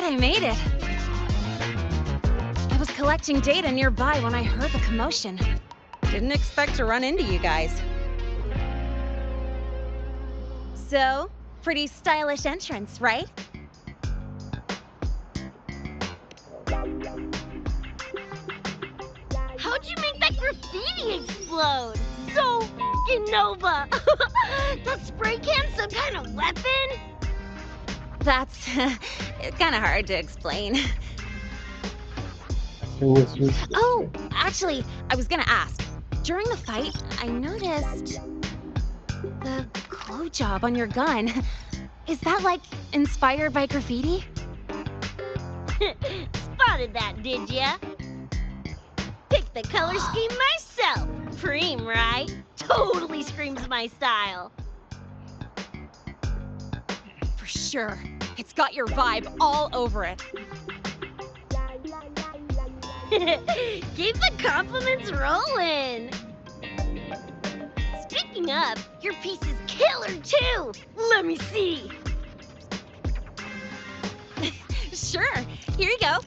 I made it. I was collecting data nearby when I heard the commotion. Didn't expect to run into you guys. So, pretty stylish entrance, right? How'd you make that graffiti explode? So f***ing Nova! That spray can some kind of weapon? That's kind of hard to explain. Oh, actually, I was gonna ask. During the fight, I noticed the glow job on your gun. Is that, like, inspired by graffiti? Spotted that, did ya? Picked the color scheme myself. Preem, right? Totally screams my style. For sure. It's got your vibe all over it. Keep the compliments rolling. Speaking of, your piece is killer too. Let me see. Sure. Here you go.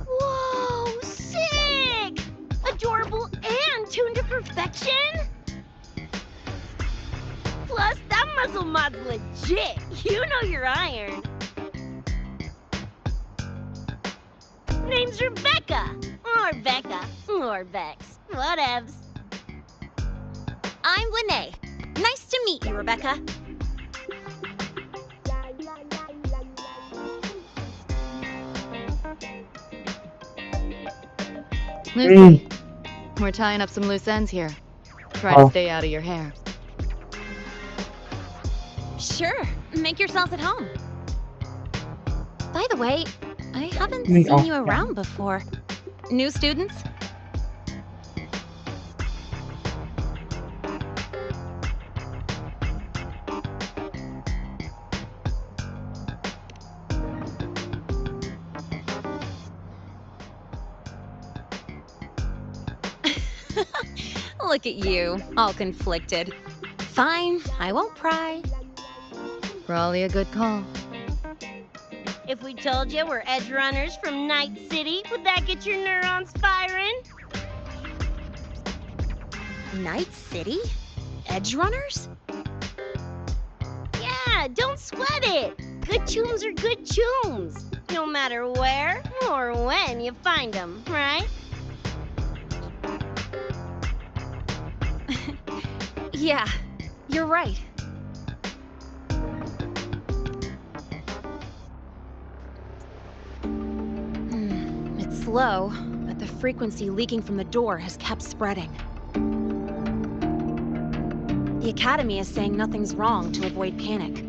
Whoa, sick! Adorable and tuned to perfection? Plus, that muzzle mod's legit. You know your iron. Name's Rebecca. Or Becca. Or Vex. Whatevs. I'm Lynae. Nice to meet you, Rebecca. Lucy, we're tying up some loose ends here. Try to stay out of your hair. Sure. Make yourselves at home. By the way, I haven't seen you around before. New students? Look at you, all conflicted. Fine, I won't pry. Probably a good call. If we told you we're Edgerunners from Night City, would that get your neurons firing? Night City? Edgerunners? Yeah, don't sweat it. Good tunes are good tunes. No matter where or when you find them, right? Yeah, you're right. It's slow, but the frequency leaking from the door has kept spreading. The Academy is saying nothing's wrong to avoid panic.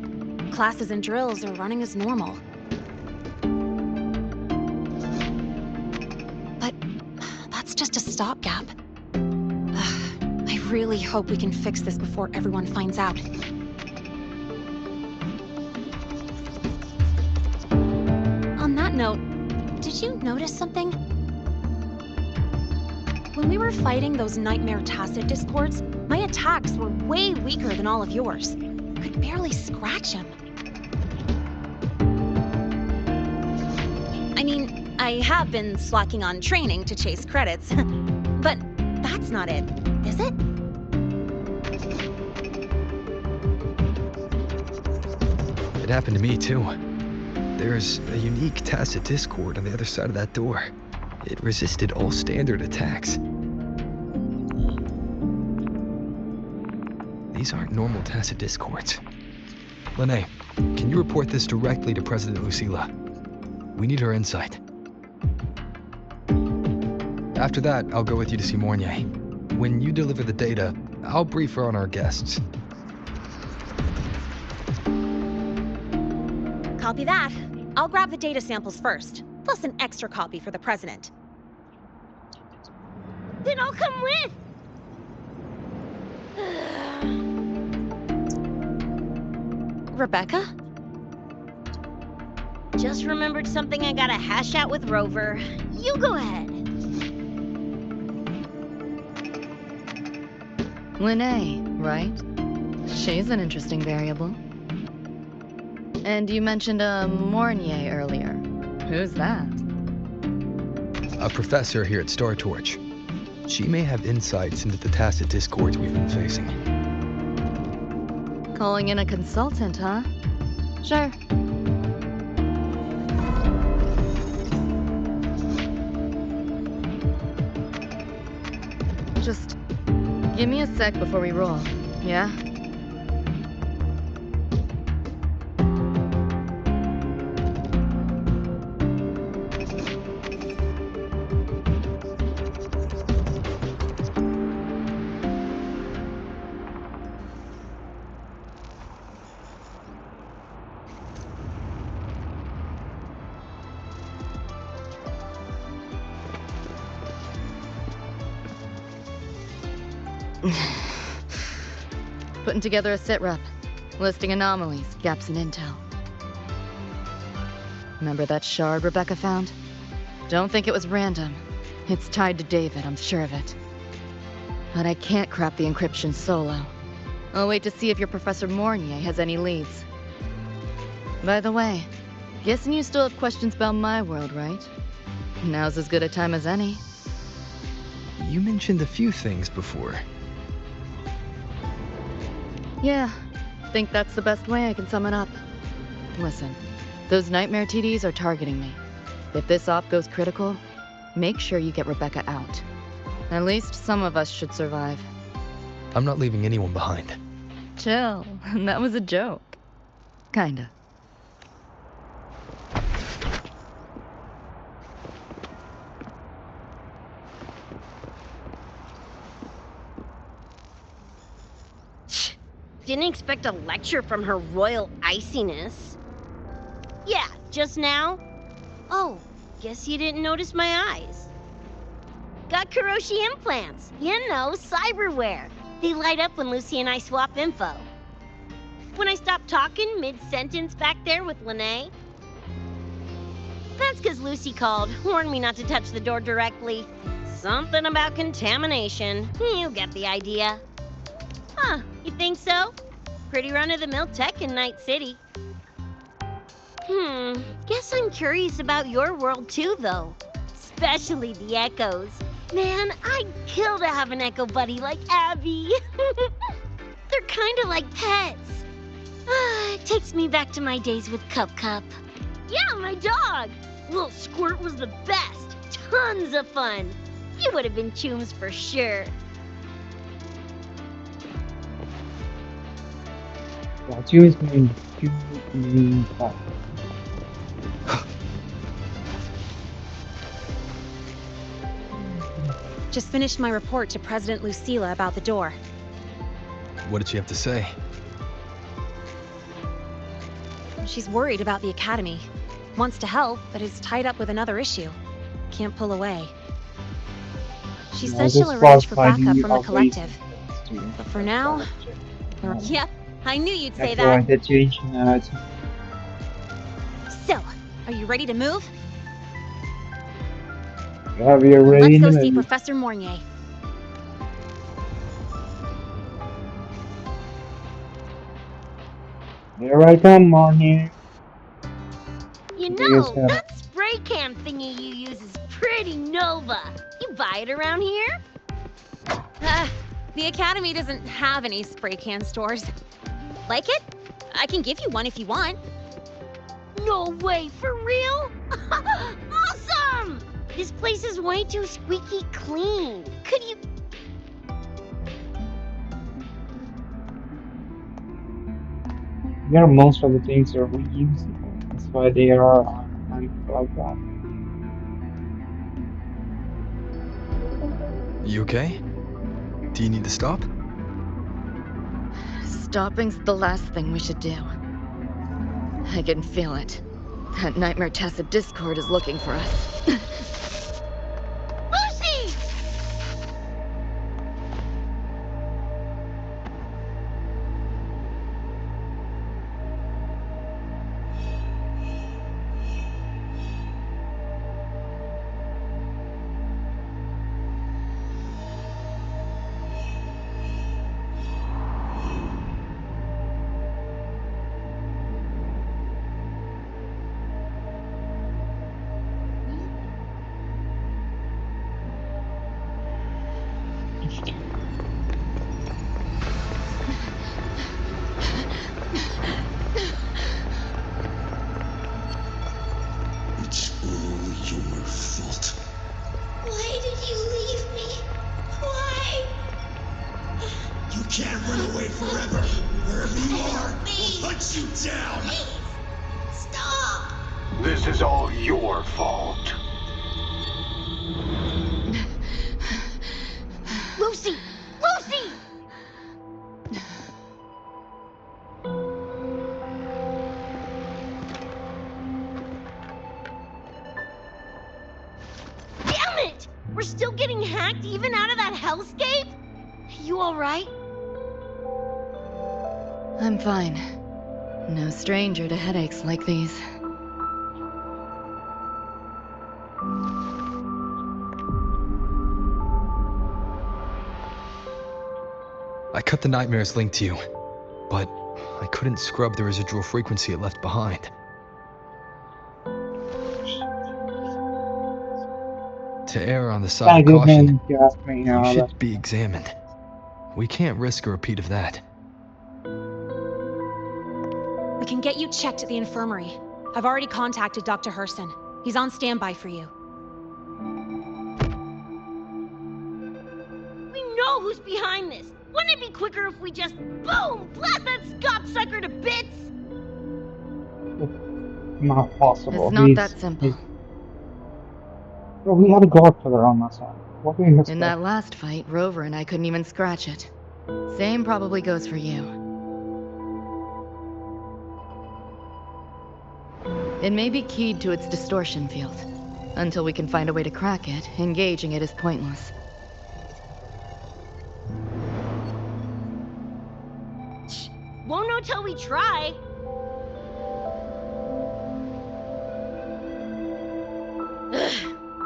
Classes and drills are running as normal. But that's just a stopgap. I really hope we can fix this before everyone finds out. On that note, did you notice something? When we were fighting those nightmare tacit discords, my attacks were way weaker than all of yours. Could barely scratch him. I mean, I have been slacking on training to chase credits, but that's not it, is it? It happened to me, too. There's a unique tacit discord on the other side of that door. It resisted all standard attacks. These aren't normal tacit discords. Lynae, can you report this directly to President Lucilla? We need her insight. After that, I'll go with you to see Mornier. When you deliver the data, I'll brief her on our guests. Copy that. I'll grab the data samples first, plus an extra copy for the president. Then I'll come with. Rebecca? Just remembered something I gotta hash out with Rover. You go ahead. Lynae, right? She's an interesting variable. And you mentioned a Mornier earlier. Who's that? A professor here at Star Torch. She may have insights into the tacit discords we've been facing. Calling in a consultant, huh? Sure. Just give me a sec before we roll, yeah? Putting together a sit rep, listing anomalies, gaps in intel. Remember that shard Rebecca found? Don't think it was random. It's tied to David, I'm sure of it. But I can't crack the encryption solo. I'll wait to see if your Professor Mornier has any leads. By the way, guessing you still have questions about my world, right? Now's as good a time as any. You mentioned a few things before. Yeah, think that's the best way I can sum it up. Listen, those nightmare TDs are targeting me. If this op goes critical, make sure you get Rebecca out. At least some of us should survive. I'm not leaving anyone behind. Chill, that was a joke. Kinda. Didn't expect a lecture from her royal iciness. Yeah, just now? Oh, guess you didn't notice my eyes. Got Kuroshi implants. You know, cyberware. They light up when Lucy and I swap info. When I stop talking mid-sentence back there with Lynae. That's because Lucy called, warned me not to touch the door directly. Something about contamination. You get the idea. Huh, you think so? Pretty run-of-the-mill tech in Night City. Guess I'm curious about your world too, though. Especially the echoes. Man, I'd kill to have an echo buddy like Abby. They're kinda like pets. It takes me back to my days with Cup Cup. Yeah, my dog! Little Squirt was the best. Tons of fun. You would have been chooms for sure. Yeah, choose me. Choose me. Just finished my report to President Lucilla about the door. What did she have to say? She's worried about the Academy. Wants to help, but is tied up with another issue. Can't pull away. She says she'll arrange for backup from the collective. But for now... Yep, I knew you'd say that. So, are you ready to move? Let's go see Professor Mornier. Here I come, Mornier. You know, that spray can thingy you use is pretty Nova. You buy it around here? The Academy doesn't have any spray can stores. Like it? I can give you one if you want. No way, for real? Awesome! This place is way too squeaky clean. Could you... Yeah, most of the things are reusable. That's why they are like that. You okay? Do you need to stop? Stopping's the last thing we should do. I can feel it. That nightmare tacit discord is looking for us. Lucy! hunt you down! Stop! This is all your fault. Lucy! Lucy! Damn it! We're still getting hacked even out of that hellscape? You alright? I'm fine. No stranger to headaches like these. I cut the nightmare's link to you, but I couldn't scrub the residual frequency it left behind. To err on the side Thank of you, caution, man, if you ask me, you but should be examined. We can't risk a repeat of that. We can get you checked at the infirmary. I've already contacted Dr. Herson. He's on standby for you. We know who's behind this. Wouldn't it be quicker if we just, boom, blast that Scott sucker to bits? not possible. It's not that simple. Well, we had a godfather on our side. What do you expect? In that last fight, Rover and I couldn't even scratch it. Same probably goes for you. It may be keyed to its distortion field. Until we can find a way to crack it, engaging it is pointless. Won't know till we try.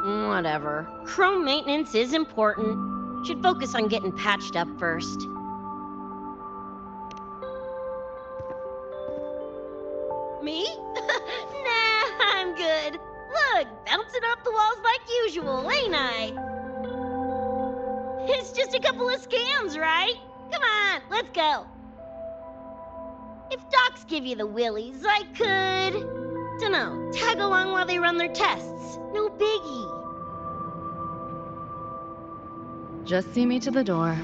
Whatever. Chrome maintenance is important. Should focus on getting patched up first. Me? Nah, I'm good. Look, bouncing off the walls like usual, ain't I? It's just a couple of scams, right? Come on, let's go. If docs give you the willies, I could... dunno, tag along while they run their tests. No biggie. Just see me to the door.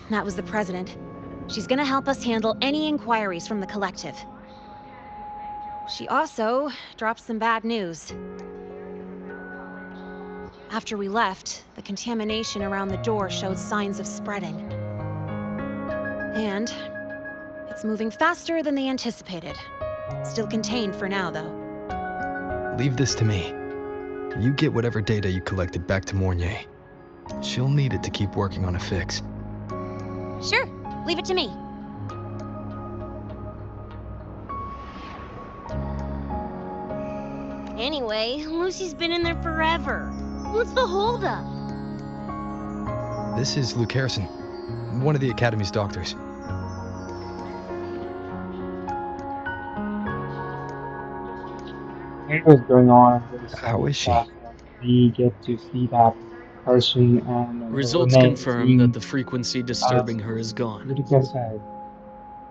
That was the president. She's gonna help us handle any inquiries from the collective. She also dropped some bad news. After we left, the contamination around the door showed signs of spreading. And it's moving faster than they anticipated. Still contained for now, though. Leave this to me. You get whatever data you collected back to Mornier. She'll need it to keep working on a fix. Sure, leave it to me. Anyway, Lucy's been in there forever. What's the holdup? This is Luke Harrison, one of the Academy's doctors. What's going on? How is she? We get to see that person and Results Lynae confirm being, that the frequency disturbing her is gone. what did I say?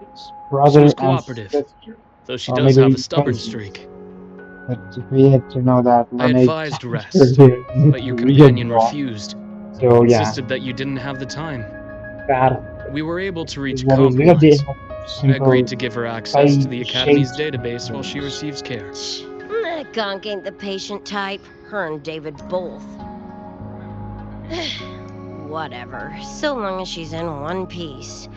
It's She brother was and cooperative, sister. though she Or does maybe have a stubborn cousins. streak. But we had to know that I Lynae advised captured rest, the but your real companion one. refused. So yeah, Insisted that you didn't have the time. that We were able to reach is a what is gonna be compromise. I simple. agreed to give her access to the Academy's shaped database while she receives care. That gonk ain't the patient type. Her and David both. Whatever, so long as she's in one piece.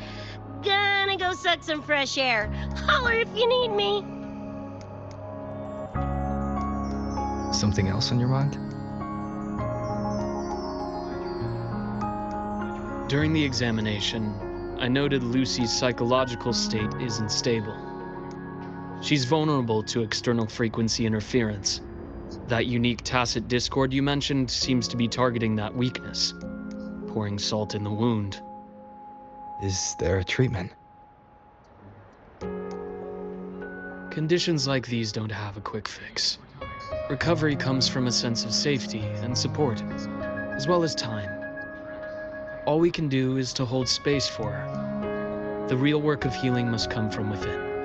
Gonna go suck some fresh air. Holler if you need me. Something else on your mind? During the examination, I noted Lucy's psychological state isn't stable. She's vulnerable to external frequency interference. That unique tacit discord you mentioned seems to be targeting that weakness, pouring salt in the wound. Is there a treatment? Conditions like these don't have a quick fix. Recovery comes from a sense of safety and support, as well as time. All we can do is to hold space for her. The real work of healing must come from within.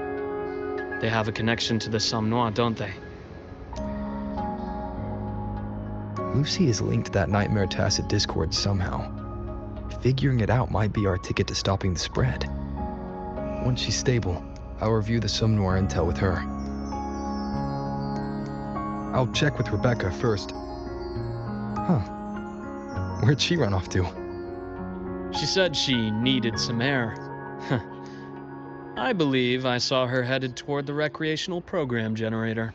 They have a connection to the Somme Noir, don't they? Lucy is linked to that nightmare tacit discord somehow. Figuring it out might be our ticket to stopping the spread. Once she's stable, I'll review the Somme Noir intel with her. I'll check with Rebecca first. Huh. Where'd she run off to? She said she needed some air. I believe I saw her headed toward the recreational program generator.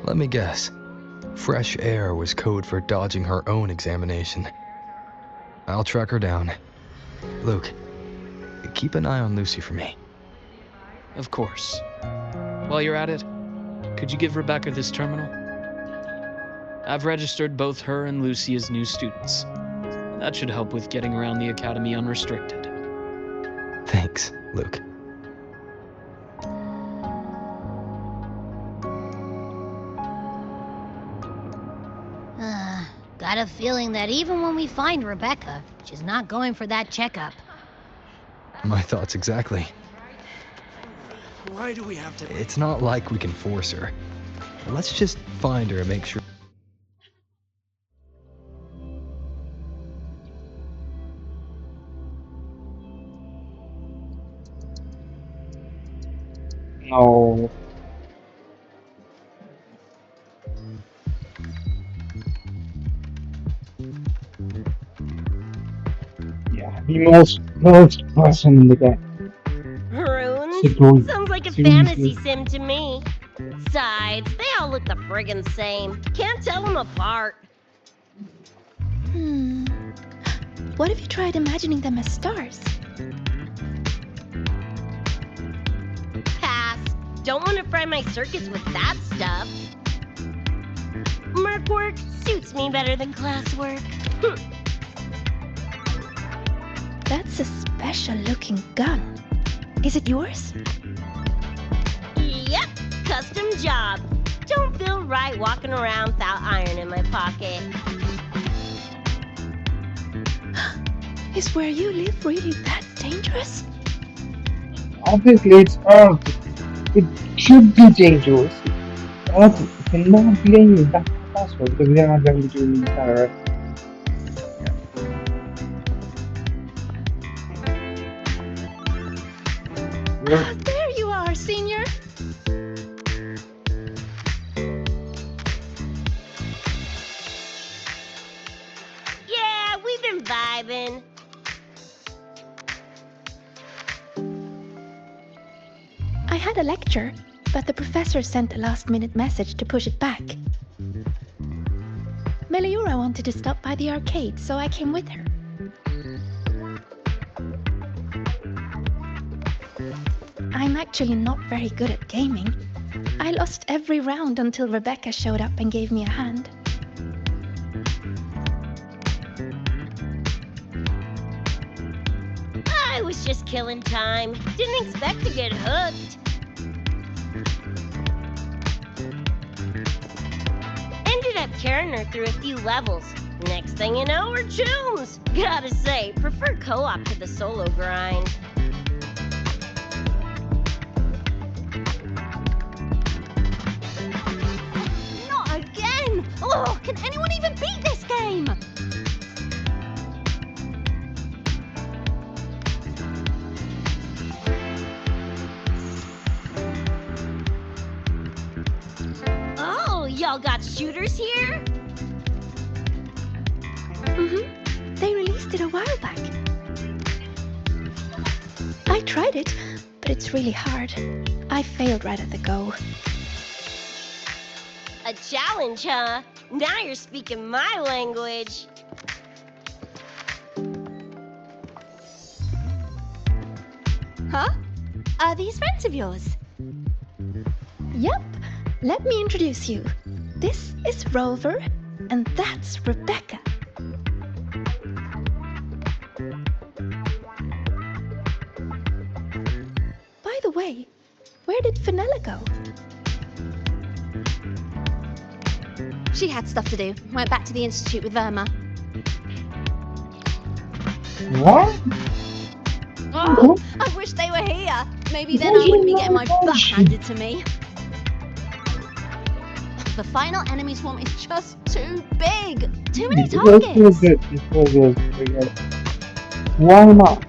Let me guess. Fresh air was code for dodging her own examination. I'll track her down. Luke, keep an eye on Lucy for me. Of course. While you're at it, could you give Rebecca this terminal? I've registered both her and Lucy as new students. That should help with getting around the academy unrestricted. Thanks, Luke. Got a feeling that even when we find Rebecca, she's not going for that checkup. My thoughts exactly. Why do we have to... It's not like we can force her. Let's just find her and make sure... No. Yeah, the most person in the game. Runes? Sounds like a Seriously. fantasy sim to me. Besides, they all look the friggin' same. Can't tell them apart. What if you tried imagining them as stars? Pass. Don't want to fry my circuits with that stuff. Merc work suits me better than classwork. That's a special looking gun. Is it yours? Yep, custom job. Don't feel right walking around without iron in my pocket. Is where you live really that dangerous? Obviously, it's Earth. It should be dangerous. Earth cannot be any that possible because we are not going to do that, right? There you are, senior. Yeah, we've been vibing. I had a lecture, but the professor sent a last-minute message to push it back. Meliora wanted to stop by the arcade, so I came with her. I'm actually not very good at gaming. I lost every round until Rebecca showed up and gave me a hand. I was just killing time. Didn't expect to get hooked. Ended up carrying her through a few levels. Next thing you know, we're chums. Gotta say, prefer co-op to the solo grind. Not again! Oh, can anyone even beat this game? Oh, y'all got shooters here? They released it a while back. I tried it, but it's really hard. I failed right at the go. A challenge, huh? Now you're speaking my language. Huh? Are these friends of yours? Yup, let me introduce you. This is Rover, and that's Rebecca. By the way, where did Fenella go? She had stuff to do. Went back to the Institute with Verma. What? Oh, I wish they were here. Maybe then I wouldn't be getting my butt handed to me. The final enemy swarm is just too big. Too many It was so targets. good. It was good. Why not?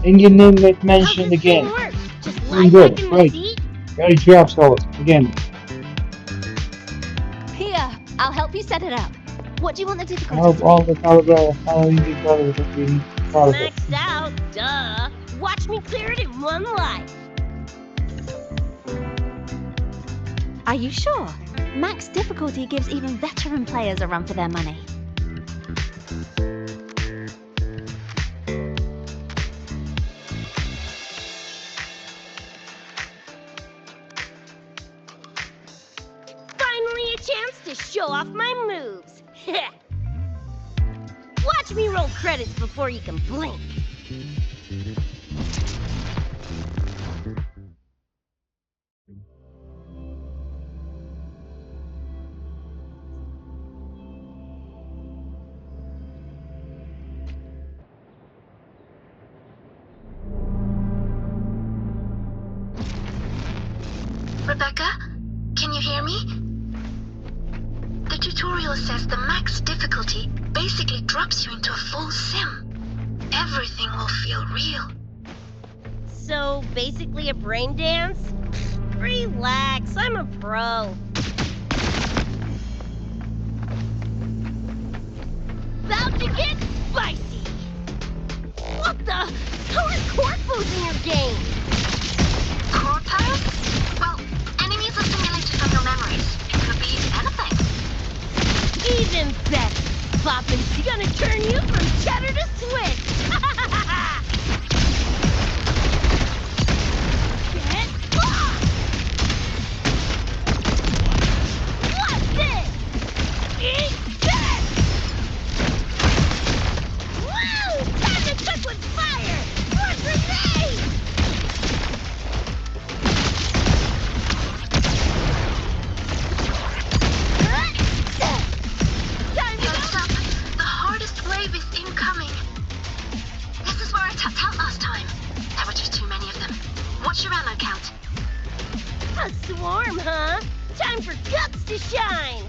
Engine name get How's mentioned this thing again. work? Just Doing lie good. back in the Great. seat? Great job, Solace. Again. Here, I'll help you set it up. What do you want the I difficulty hope to all be? the caliber that we need to follow. Maxed out, duh. Watch me clear it in one life. Are you sure? Max difficulty gives even veteran players a run for their money. Finally a chance to show off my moves. Watch me roll credits before you can blink. Rebecca, can you hear me? The tutorial says the max difficulty basically drops you into a full sim. Everything will feel real. So, basically a brain dance? Relax, I'm a pro. About to get spicy! What the? How are corpos in your game? Corpos? Well, enemies are simulated from your memories. It could be anything. Even better! Poppin's gonna turn you from cheddar to Swiss! Get off! What's this? Eat this! Woo! Time to cook with fire! More grenades! Time to Heads up, the hardest wave is incoming. This is where I tapped out last time. There were just too many of them. What's your ammo count? A swarm, huh? Time for guts to shine!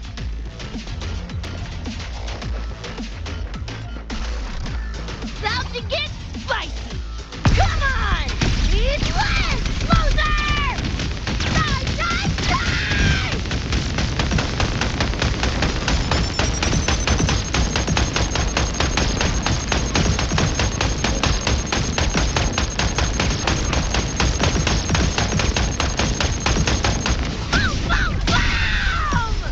About to get spicy! Come on! Eat less, loser! Die, die, die! Boom, boom, boom!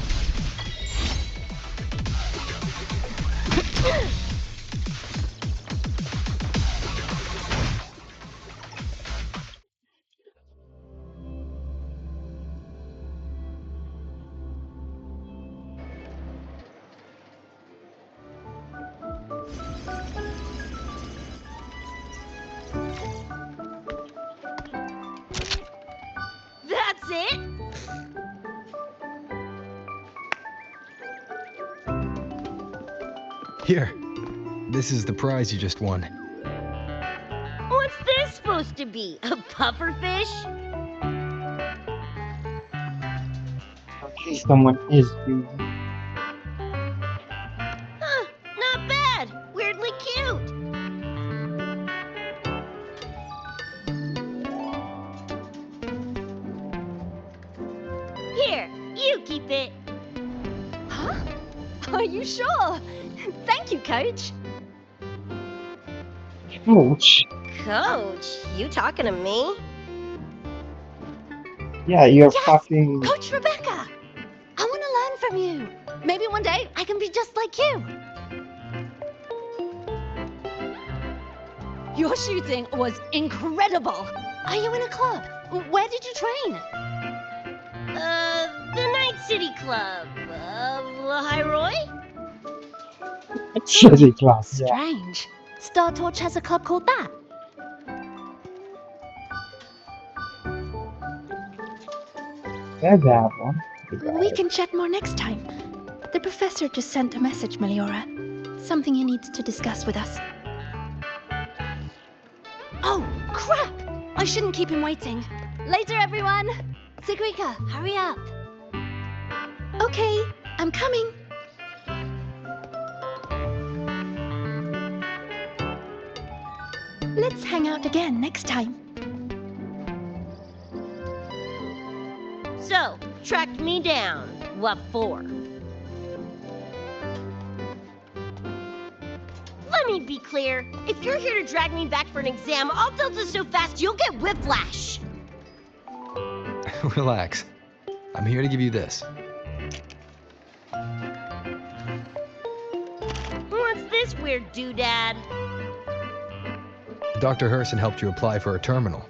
That's it? Here. This is the prize you just won. What's this supposed to be? A pufferfish? Okay, someone is doing. Huh, not bad. Weirdly cute. Here, you keep it. Huh? Are you sure? Thank you, Coach. Coach. Coach, you talking to me? Yeah, you're Yes, fucking. Coach Rebecca. I want to learn from you. Maybe one day I can be just like you. Your shooting was incredible. Are you in a club? Where did you train? The Night City Club of Lynae? City class, yeah. Strange. Star Torch has a club called that. There's that one. We can chat more next time. The professor just sent a message, Meliora. Something he needs to discuss with us. Oh, crap! I shouldn't keep him waiting. Later, everyone. Sequika, hurry up. Okay, I'm coming. Let's hang out again next time. So, tracked me down. What for? Let me be clear. If you're here to drag me back for an exam, I'll delta so fast you'll get whiplash. Relax. I'm here to give you this. What's this weird doodad? Dr. Herson helped you apply for a terminal.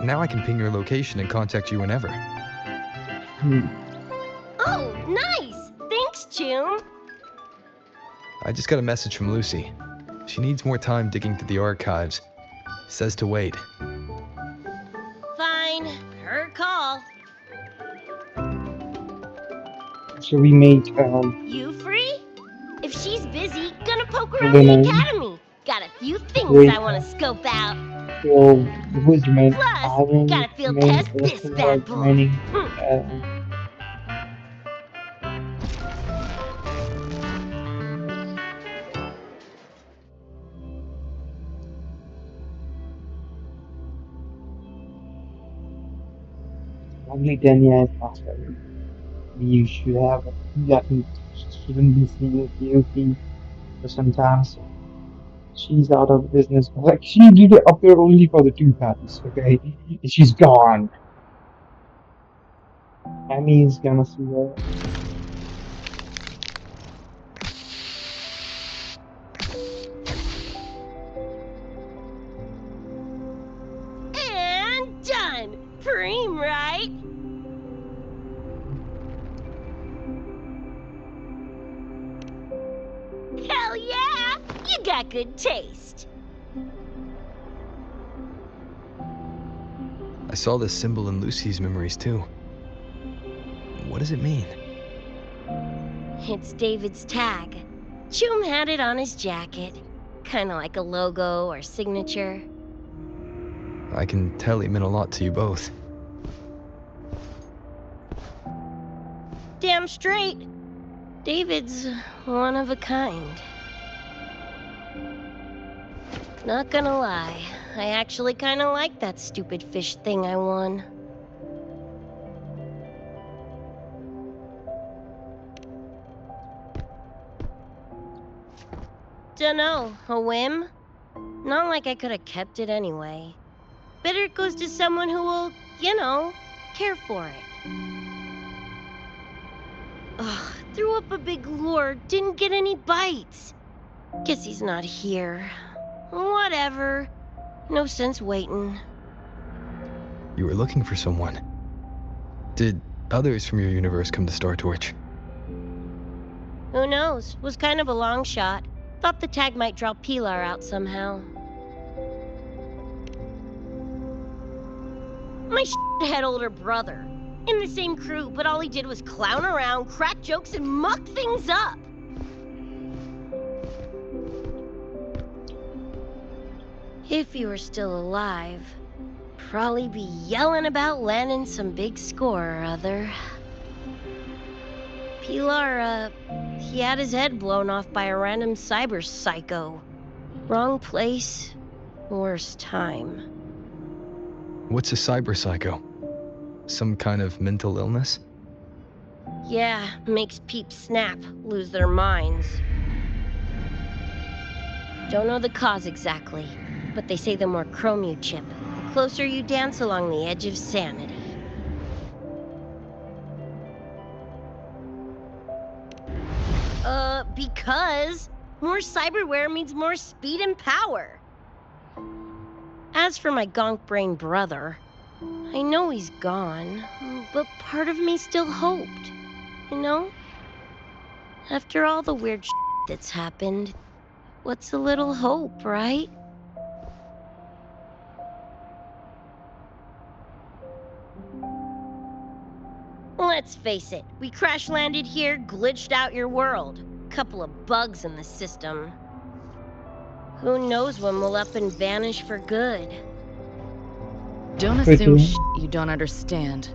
Now I can ping your location and contact you whenever. Oh, nice! Thanks, Chum. I just got a message from Lucy. She needs more time digging through the archives. Says to wait. Fine. Her call. So we make You free? If she's busy, gonna poke around the Lynae, academy. Got a few things Wait. I want to scope out. so who's the main Plus, Iron gotta field main test this person bad or boy. joining lovely Danya is awesome. You should have gotten shouldn't be seeing POC for some time, so she's out of business. Like she did it up there only for the two parties, okay? And she's gone. Annie's gonna see her. And done. Preem, right? Hell yeah! You got good taste. I saw this symbol in Lucy's memories too. What does it mean? It's David's tag. Chum had it on his jacket. Kinda like a logo or signature. I can tell it meant a lot to you both. Damn straight. David's one of a kind. Not gonna lie, I actually kinda like that stupid fish thing I won. Dunno, a whim? Not like I could have kept it anyway. Better it goes to someone who will, care for it. Ugh, threw up a big lure, didn't get any bites. Guess he's not here. Whatever. No sense waiting. You were looking for someone. Did others from your universe come to Star Torch? Who knows? Was kind of a long shot. Thought the tag might draw Pilar out somehow. My shithead older brother. In the same crew, but all he did was clown around, crack jokes, and muck things up. If he were still alive, probably be yelling about landing some big score or other. Pilar, he had his head blown off by a random cyber psycho. Wrong place, worst time. What's a cyber psycho? Some kind of mental illness? Yeah, makes peeps snap, lose their minds. Don't know the cause exactly, but they say the more chrome you chip, the closer you dance along the edge of sanity. Because more cyberware means more speed and power. As for my gonk brain brother, I know he's gone, but part of me still hoped, After all the weird that's happened, what's a little hope, right? Let's face it, we crash-landed here, glitched out your world. Couple of bugs in the system. Who knows when we'll up and vanish for good? Don't Pretty. assume you don't understand.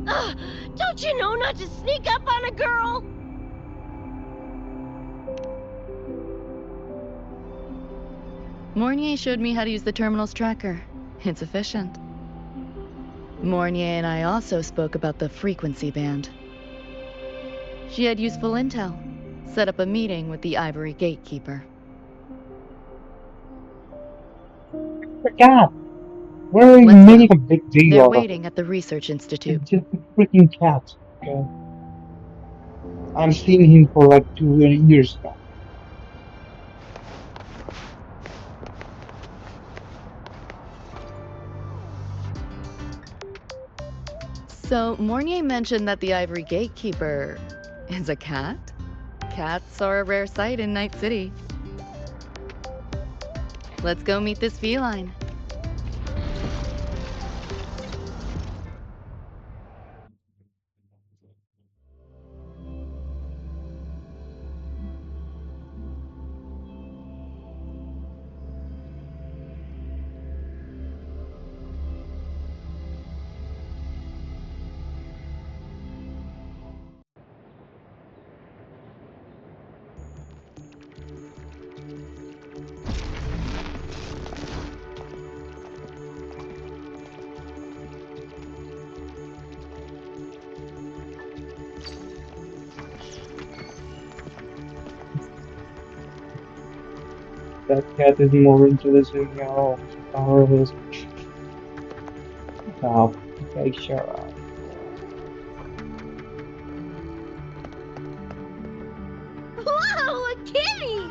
Don't you know not to sneak up on a girl? Mornier showed me how to use the terminal's tracker. It's efficient. Mornier and I also spoke about the frequency band. She had useful intel. Set up a meeting with the Ivory Gatekeeper. Forgot. Why are you Let's go. making a big deal They're out of it? waiting at the Research Institute. It's just a freaking cat. Okay? I'm seeing him for like 2 years now. So, Mornier mentioned that the Ivory Gatekeeper is a cat? Cats are a rare sight in Night City. Let's go meet this feline. That cat is more intelligent now. Powerless. Oh, okay, shut up. Whoa, a kitty!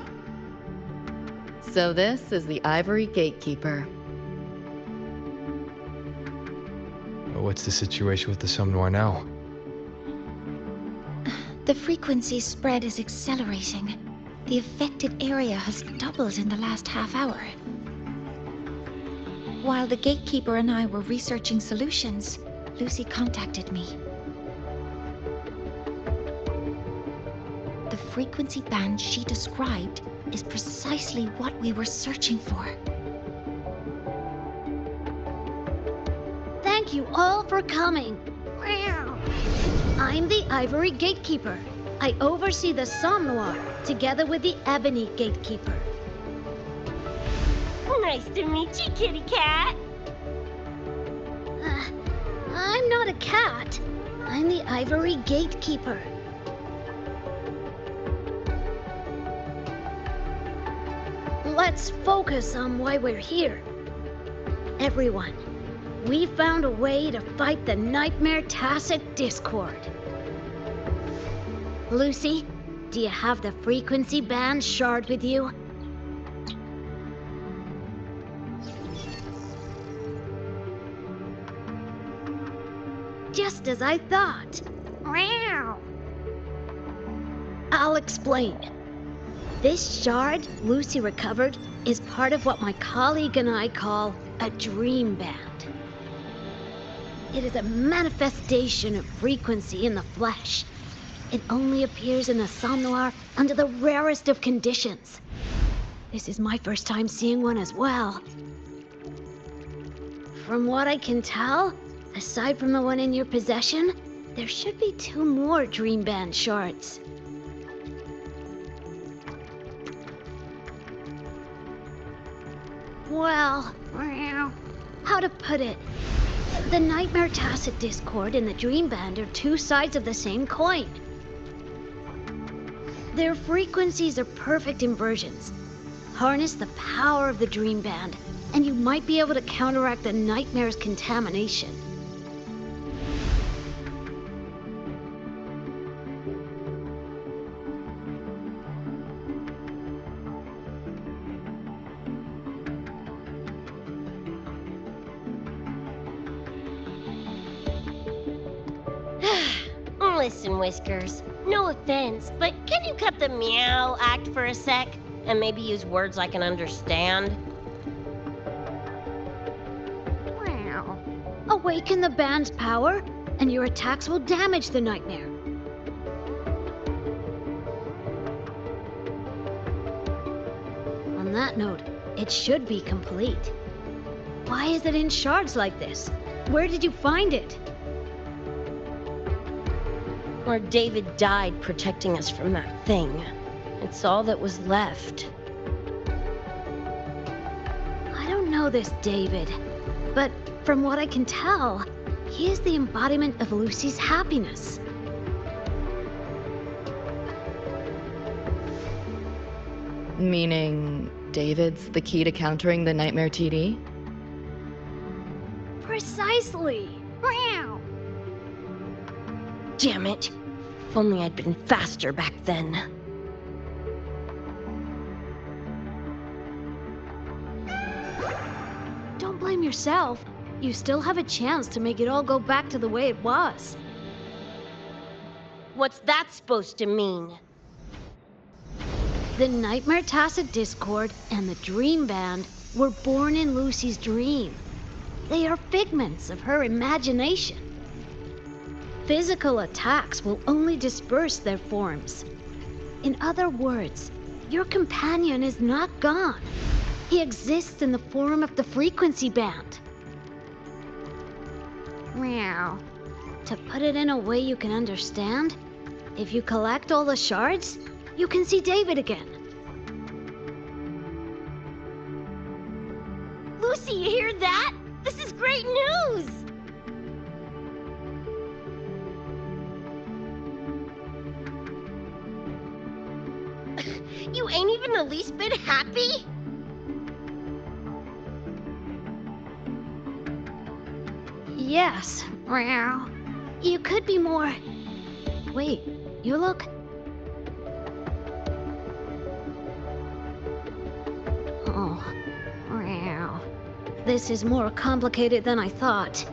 So this is the Ivory Gatekeeper. What's the situation with the Somnoir now? The frequency spread is accelerating. The affected area has doubled in the last half hour. While the gatekeeper and I were researching solutions, Lucy contacted me. The frequency band she described is precisely what we were searching for. Thank you all for coming. I'm the Ivory Gatekeeper. I oversee the Somnoir, together with the Ebony Gatekeeper. Nice to meet you, kitty cat. I'm not a cat. I'm the Ivory Gatekeeper. Let's focus on why we're here. Everyone, we found a way to fight the Nightmare Tacit Discord. Lucy, do you have the frequency band shard with you? Just as I thought. I'll explain. This shard Lucy recovered is part of what my colleague and I call a dream band. It is a manifestation of frequency in the flesh. It only appears in the Somnoir under the rarest of conditions. This is my first time seeing one as well. From what I can tell, aside from the one in your possession, there should be 2 more dream band shards. Well, how to put it? The Nightmare Tacit Discord and the Dream Band are 2 sides of the same coin. Their frequencies are perfect inversions. Harness the power of the Dream Band, and you might be able to counteract the Nightmare's contamination. Listen, Whiskers, no offense, but can you cut the meow act for a sec? And maybe use words I can understand? Wow. Awaken the band's power, and your attacks will damage the Nightmare. On that note, it should be complete. Why is it in shards like this? Where did you find it? Or David died protecting us from that thing. It's all that was left. I don't know this David, but from what I can tell, he is the embodiment of Lucy's happiness. Meaning, David's the key to countering the Nightmare TD? Precisely. Meow. Damn it. If only I'd been faster back then. Don't blame yourself. You still have a chance to make it all go back to the way it was. What's that supposed to mean? The Nightmare Tacit Discord and the Dream Band were born in Lucy's dream. They are figments of her imagination. Physical attacks will only disperse their forms. In other words, your companion is not gone. He exists in the form of the frequency band. Meow. To put it in a way you can understand, if you collect all the shards, you can see David again. Lucy, you hear that? This is great news! You ain't even the least bit happy? Yes, meow. You could be more. Wait, you look. Oh, meow. This is more complicated than I thought.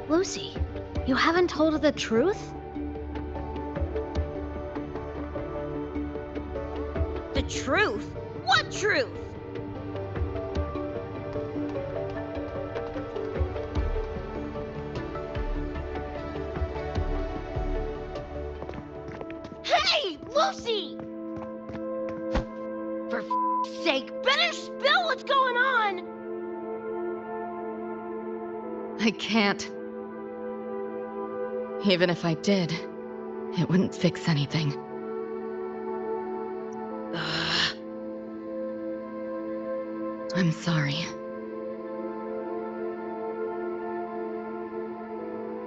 Lucy, you haven't told her the truth? The truth? What truth? Hey, Lucy! For f***'s sake, better spill what's going on! I can't. Even if I did, it wouldn't fix anything. I'm sorry.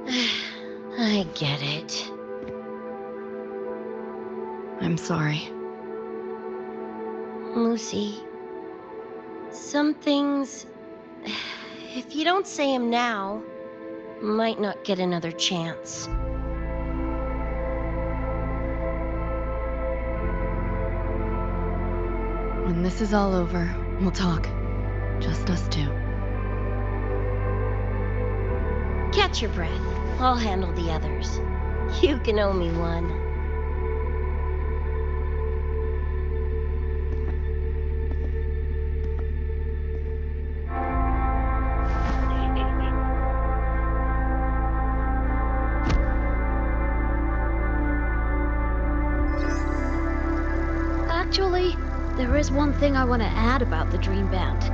I get it. I'm sorry. Lucy, some things, if you don't say them now, might not get another chance. When this is all over, we'll talk. Just us two. Catch your breath. I'll handle the others. You can owe me one. Actually, there is one thing I want to add about the Dream Band.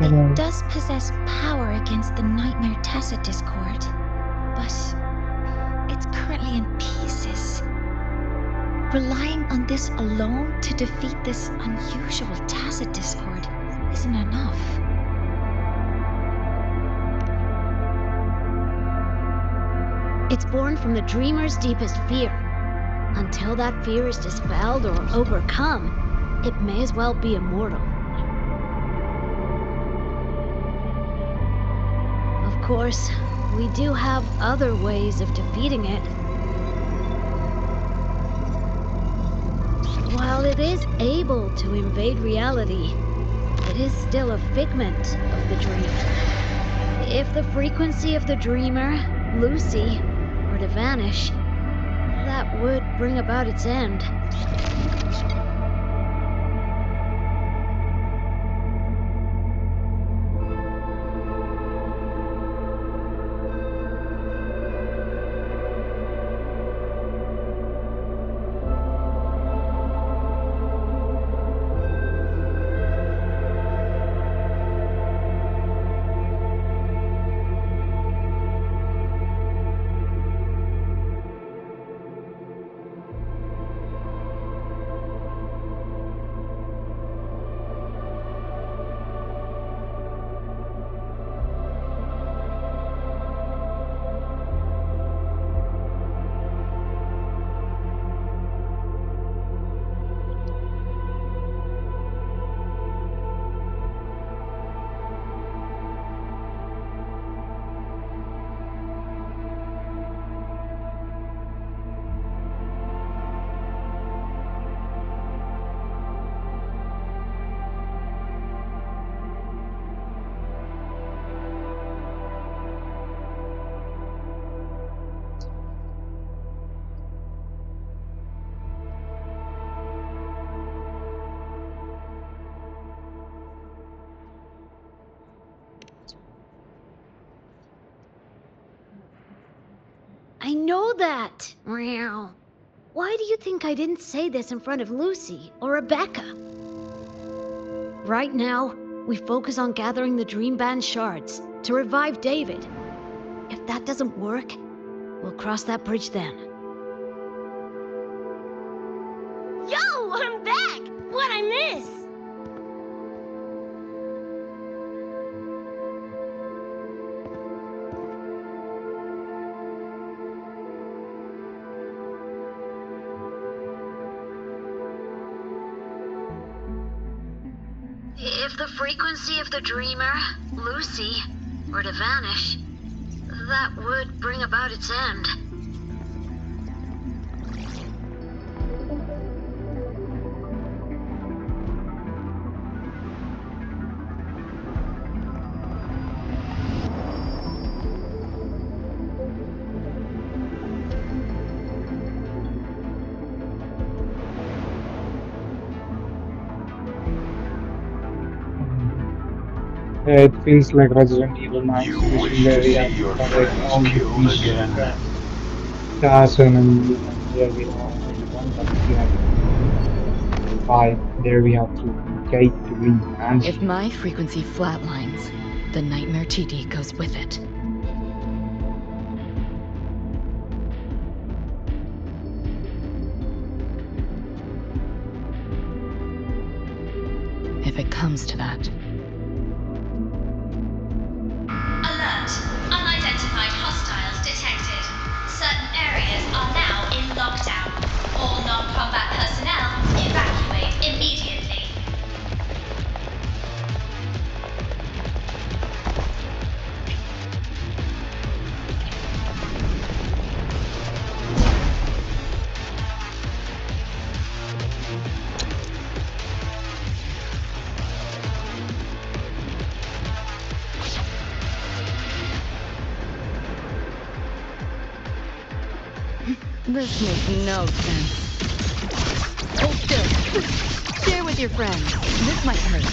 It does possess power against the Nightmare Tacit Discord, but it's currently in pieces. Relying on this alone to defeat this unusual Tacit Discord isn't enough. It's born from the dreamer's deepest fear. Until that fear is dispelled or overcome, it may as well be immortal. Of course, we do have other ways of defeating it. While it is able to invade reality, it is still a figment of the dream. If the frequency of the dreamer, Lucy, were to vanish, that would bring about its end. I know that. Meow. Why do you think I didn't say this in front of Lucy or Rebecca? Right now, we focus on gathering the Dream Band shards to revive David. If that doesn't work, we'll cross that bridge then. Yo, I'm back! What'd I miss? If the frequency of the dreamer, Lucy, were to vanish, that would bring about its end. It feels like Resident Evil 9 You situation wish where to we see have to your collect friends all the killed three again? stars and there we have only one, but we have five. There we have to get three and If my frequency flatlines, the Nightmare TD goes with it. If it comes to that. Alert! Unidentified hostiles detected. Certain areas are now in lockdown. All non-combat personnel evacuate immediately. This makes no sense. Hold still. Share with your friends. This might hurt.